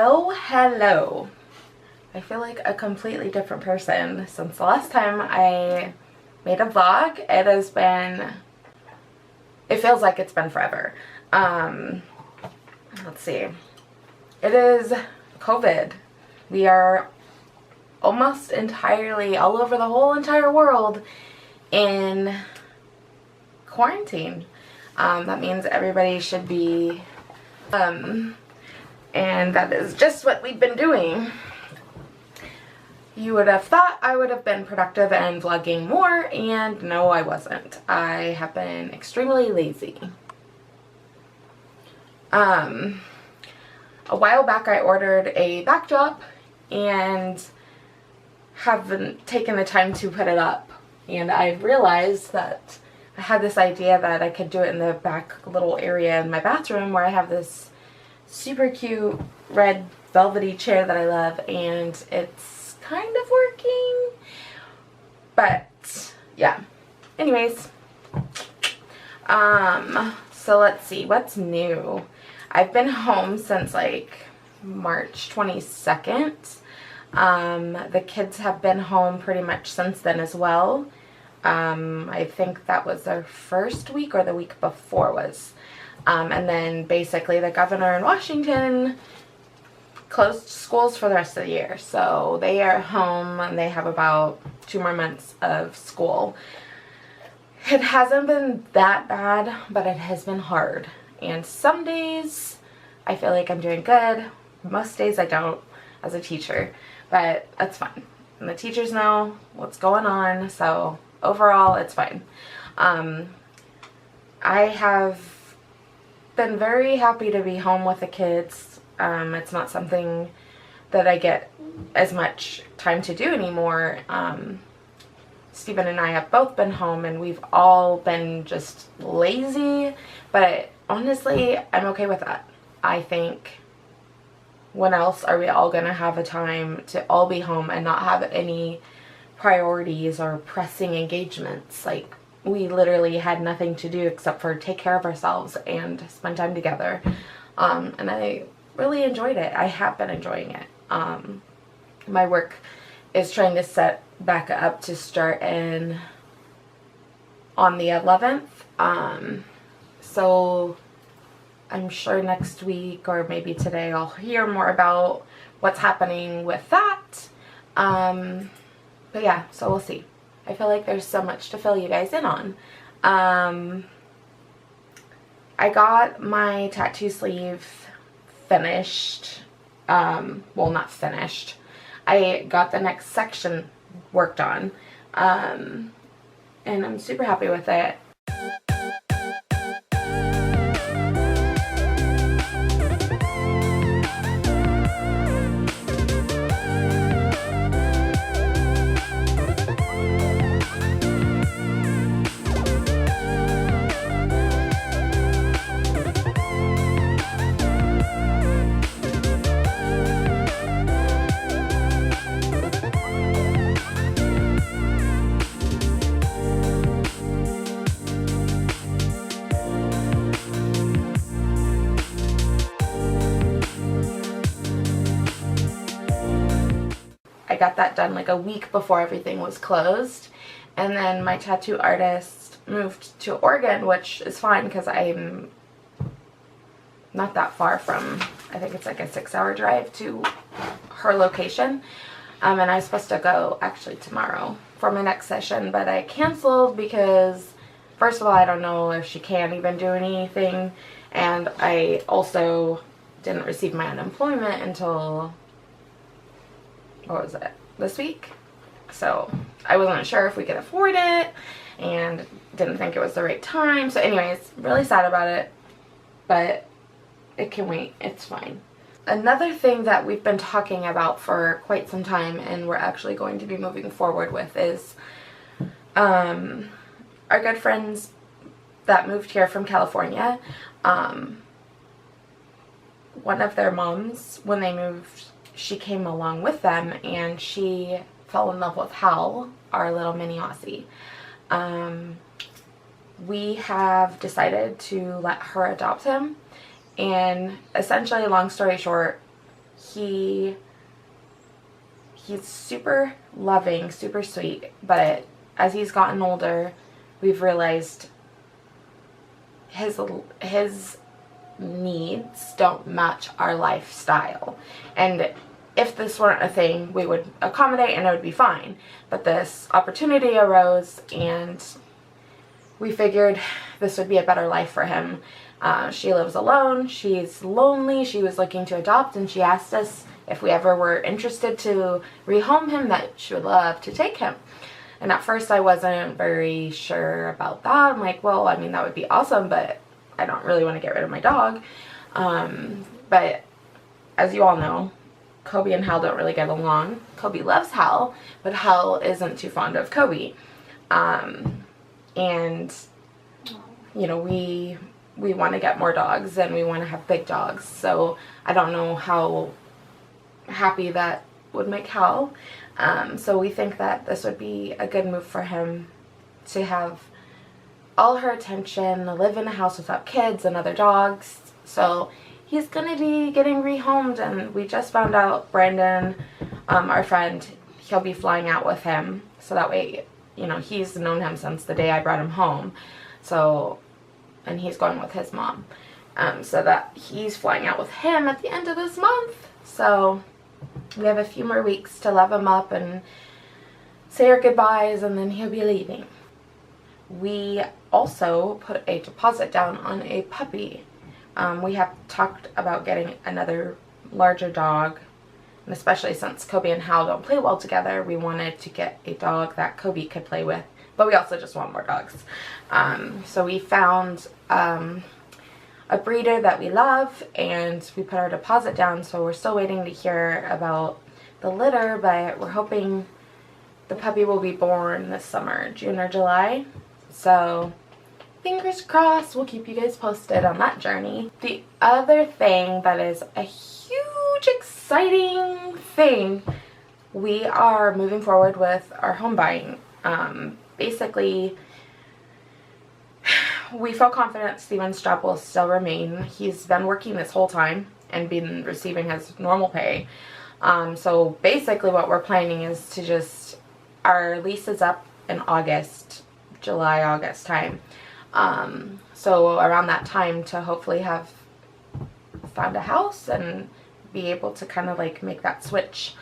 Hello. I feel like a completely different person since the last time I made a vlog. It feels like it's been forever. Let's see. It is COVID. We are almost entirely all over the whole entire world in quarantine. That means everybody should be, and that is just what we've been doing. You would have thought I would have been productive and vlogging more, and no, I wasn't. I have been extremely lazy. A while back I ordered a backdrop and haven't taken the time to put it up, and I realized that I had this idea that I could do it in the back little area in my bathroom where I have this super cute red velvety chair that I love, and it's kind of working. But yeah, anyways, so let's see what's new. I've been home since like March 22nd. The kids have been home pretty much since then as well. I think that was their first week or the week before was. And then basically the governor in Washington closed schools for the rest of the year. So they are home and they have about 2 more months of school. It hasn't been that bad, but it has been hard. And some days I feel like I'm doing good. Most days I don't as a teacher, but that's fine. And the teachers know what's going on, so overall it's fine. I have been very happy to be home with the kids. It's not something that I get as much time to do anymore. Stephen and I have both been home and we've all been just lazy, but honestly, I'm okay with that. I think, when else are we all gonna have a time to all be home and not have any priorities or pressing engagements? Like, we literally had nothing to do except for take care of ourselves and spend time together. And I really enjoyed it. I have been enjoying it. My work is trying to set back up to start on the 11th. So I'm sure next week or maybe today I'll hear more about what's happening with that. But yeah, so we'll see. I feel like there's so much to fill you guys in on. I got my tattoo sleeve finished. Well, not finished. I got the next section worked on. And I'm super happy with it. I got that done like a week before everything was closed, and then my tattoo artist moved to Oregon, which is fine because I'm not that far from, I think it's like a 6-hour drive to her location. And I was supposed to go actually tomorrow for my next session, but I canceled because first of all, I don't know if she can even do anything, and I also didn't receive my unemployment until, what was it, this week? So I wasn't sure if we could afford it and didn't think it was the right time. So anyways, really sad about it, but it can wait. It's fine. Another thing that we've been talking about for quite some time and we're actually going to be moving forward with is our good friends that moved here from California. One of their moms, when they moved, she came along with them and she fell in love with Hal, our little mini Aussie. We have decided to let her adopt him, and essentially, long story short, he's super loving, super sweet, but as he's gotten older, we've realized his needs don't match our lifestyle. And if this weren't a thing, we would accommodate and it would be fine. But this opportunity arose, and we figured this would be a better life for him. She lives alone. She's lonely. She was looking to adopt, and she asked us if we ever were interested to rehome him, that she would love to take him. And at first I wasn't very sure about that. I'm like, well, I mean, that would be awesome, but I don't really want to get rid of my dog. But as you all know, Kobe and Hal don't really get along. Kobe loves Hal, but Hal isn't too fond of Kobe. And, you know, we want to get more dogs, and we want to have big dogs. So I don't know how happy that would make Hal. So we think that this would be a good move for him to have all her attention, live in a house without kids and other dogs. So he's going to be getting rehomed, and we just found out Brandon, our friend, he'll be flying out with him. So that way, you know, he's known him since the day I brought him home. So, and he's going with his mom. So that he's flying out with him at the end of this month. So we have a few more weeks to love him up and say our goodbyes, and then he'll be leaving. We also put a deposit down on a puppy. We have talked about getting another larger dog, and especially since Kobe and Hal don't play well together, we wanted to get a dog that Kobe could play with, but we also just want more dogs. So we found a breeder that we love, and we put our deposit down, so we're still waiting to hear about the litter, but we're hoping the puppy will be born this summer, June or July. So fingers crossed, we'll keep you guys posted on that journey. The other thing that is a huge exciting thing, we are moving forward with our home buying. Basically, we feel confident Steven's job will still remain. He's been working this whole time and been receiving his normal pay. So basically what we're planning is to just, our lease is up in August, July, August time. So around that time to hopefully have found a house and be able to kind of like make that switch.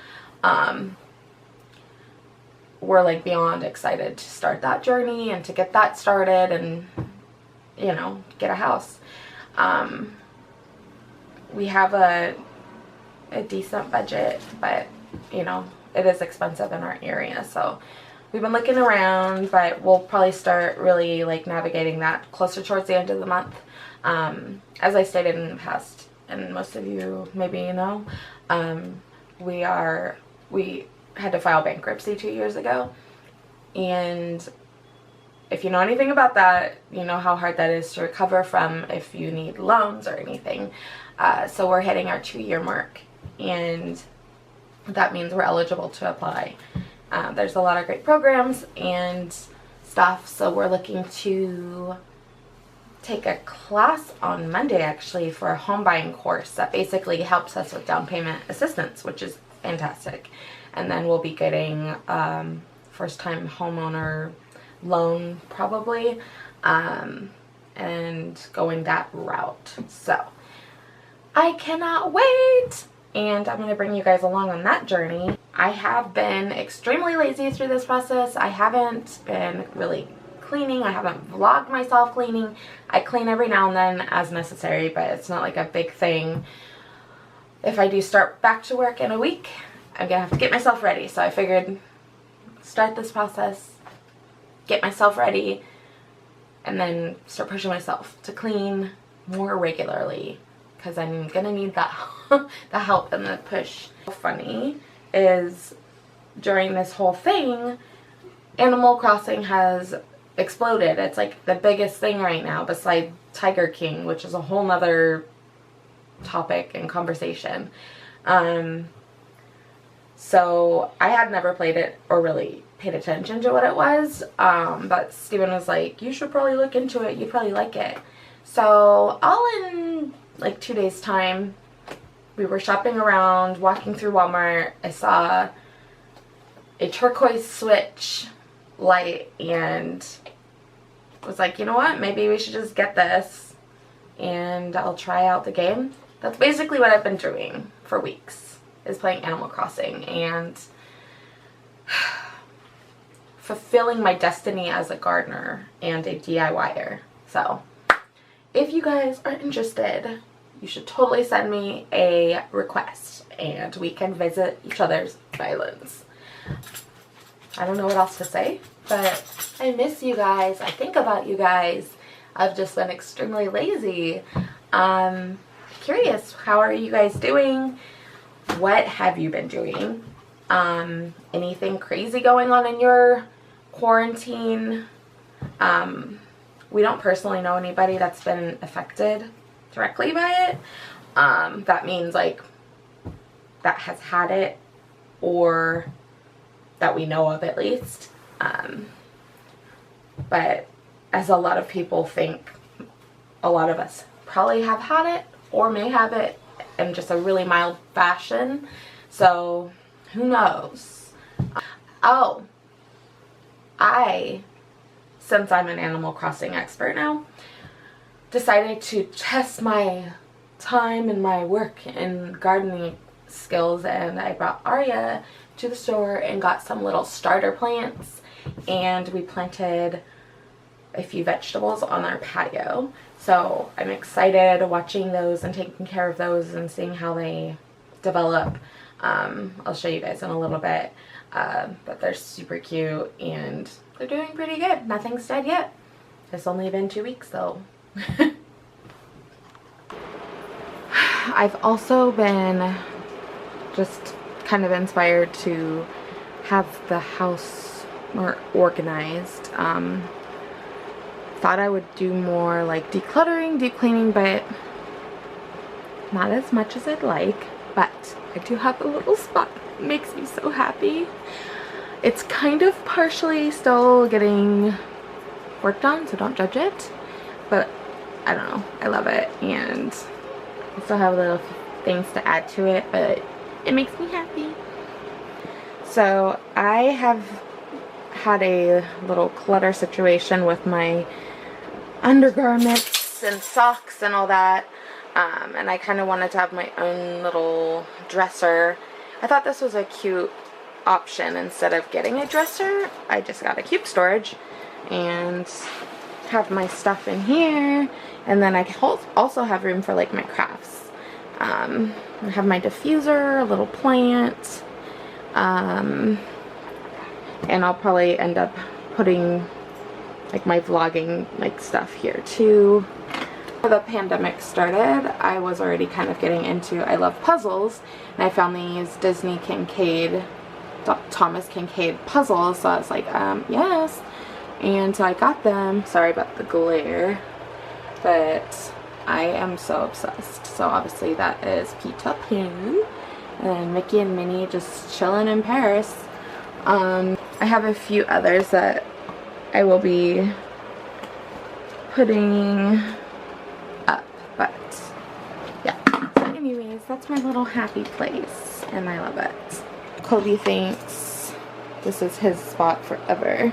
We're like beyond excited to start that journey and to get that started and, you know, get a house. We have a decent budget, but, you know, it is expensive in our area. So we've been looking around, but we'll probably start really like navigating that closer towards the end of the month. As I stated in the past, and most of you maybe you know, we had to file bankruptcy 2 years ago, and if you know anything about that, you know how hard that is to recover from if you need loans or anything. So we're hitting our 2-year mark, and that means we're eligible to apply. There's a lot of great programs and stuff, so we're looking to take a class on Monday actually for a home buying course that basically helps us with down payment assistance, which is fantastic. And then we'll be getting first time homeowner loan probably, and going that route. So I cannot wait, and I'm going to bring you guys along on that journey. I have been extremely lazy through this process. I haven't been really cleaning. I haven't vlogged myself cleaning. I clean every now and then as necessary, but it's not like a big thing. If I do start back to work in a week, I'm going to have to get myself ready. So I figured start this process, get myself ready, and then start pushing myself to clean more regularly, because I'm going to need that the help and the push. What's funny is during this whole thing, Animal Crossing has exploded. It's like the biggest thing right now beside Tiger King, which is a whole nother topic and conversation. So I had never played it or really paid attention to what it was, but Steven was like, you should probably look into it, you'd probably like it. So I'll in like 2 days time we were shopping around, walking through Walmart. I saw a turquoise Switch light and was like, you know what, maybe we should just get this and I'll try out the game. That's basically what I've been doing for weeks, is playing Animal Crossing and fulfilling my destiny as a gardener and a DIYer. So if you guys are interested, you should totally send me a request and we can visit each other's islands. I don't know what else to say, but I miss you guys. I think about you guys. I've just been extremely lazy. Curious, how are you guys doing? What have you been doing? Anything crazy going on in your quarantine? We don't personally know anybody that's been affected directly by it. That means like that has had it, or that we know of at least. But as a lot of people think, a lot of us probably have had it or may have it in just a really mild fashion. So who knows? Oh, since I'm an Animal Crossing expert now, decided to test my time and my work and gardening skills, and I brought Arya to the store and got some little starter plants, and we planted a few vegetables on our patio. So I'm excited watching those and taking care of those and seeing how they develop. I'll show you guys in a little bit, but they're super cute and they're doing pretty good. Nothing's dead yet. It's only been 2 weeks though. I've also been just kind of inspired to have the house more organized. Thought I would do more like decluttering, deep cleaning, but not as much as I'd like. But I do have a little spot that makes me so happy. It's kind of partially still getting worked on, so don't judge it. But I don't know, I love it, and I still have little things to add to it, but it makes me happy. So I have had a little clutter situation with my undergarments and socks and all that, and I kind of wanted to have my own little dresser. I thought this was a cute option. Instead of getting a dresser, I just got a cube storage and have my stuff in here, and then I also have room for like my crafts. I have my diffuser, a little plant, and I'll probably end up putting like my vlogging like stuff here too. Before the pandemic started, I was already kind of getting into, I love puzzles, and I found these Disney Kincaid, Thomas Kincaid puzzles, so I was like, yes. And so I got them. Sorry about the glare, but I am so obsessed. So obviously that is Peter Pan and Mickey and Minnie just chilling in Paris. I have a few others that I will be putting up, but yeah. So anyways, that's my little happy place, and I love it. Kobe thinks this is his spot forever,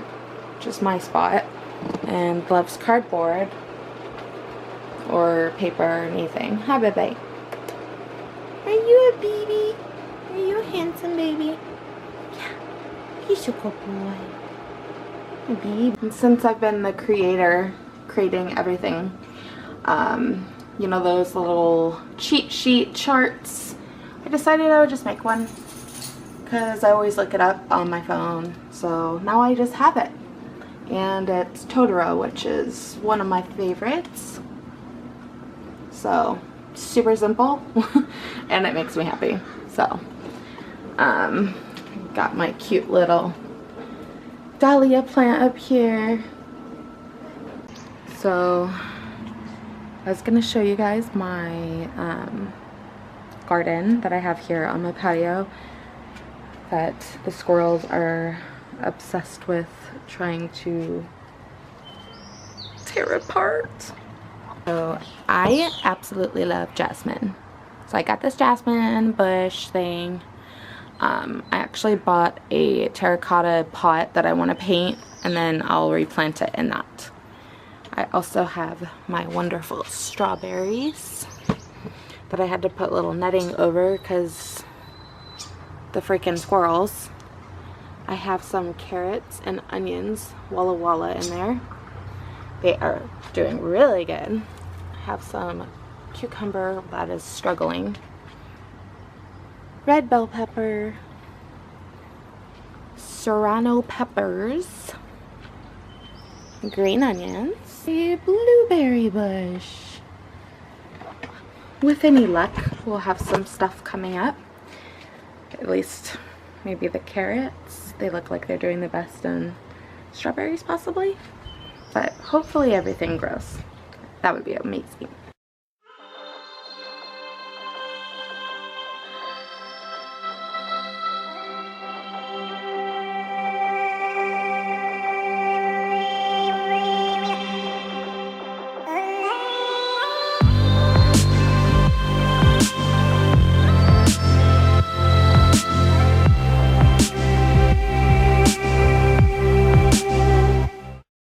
just my spot, and loves cardboard or paper or anything. Hi, baby. Are you a baby? Are you a handsome baby? Yeah, he's a good boy. And since I've been the creator, creating everything, you know, those little cheat sheet charts, I decided I would just make one because I always look it up on my phone. So now I just have it, and it's Totoro, which is one of my favorites. So super simple and it makes me happy. So got my cute little dahlia plant up here. So I was gonna show you guys my garden that I have here on my patio that the squirrels are obsessed with trying to tear apart. So I absolutely love jasmine. So I got this jasmine bush thing. I actually bought a terracotta pot that I want to paint, and then I'll replant it in that. I also have my wonderful strawberries that I had to put little netting over because the freaking squirrels. I have some carrots and onions, Walla Walla, in there. They are doing really good. I have some cucumber that is struggling. Red bell pepper. Serrano peppers. Green onions. A blueberry bush. With any luck, we'll have some stuff coming up. At least maybe the carrots. They look like they're doing the best, and strawberries possibly. But hopefully everything grows. That would be amazing.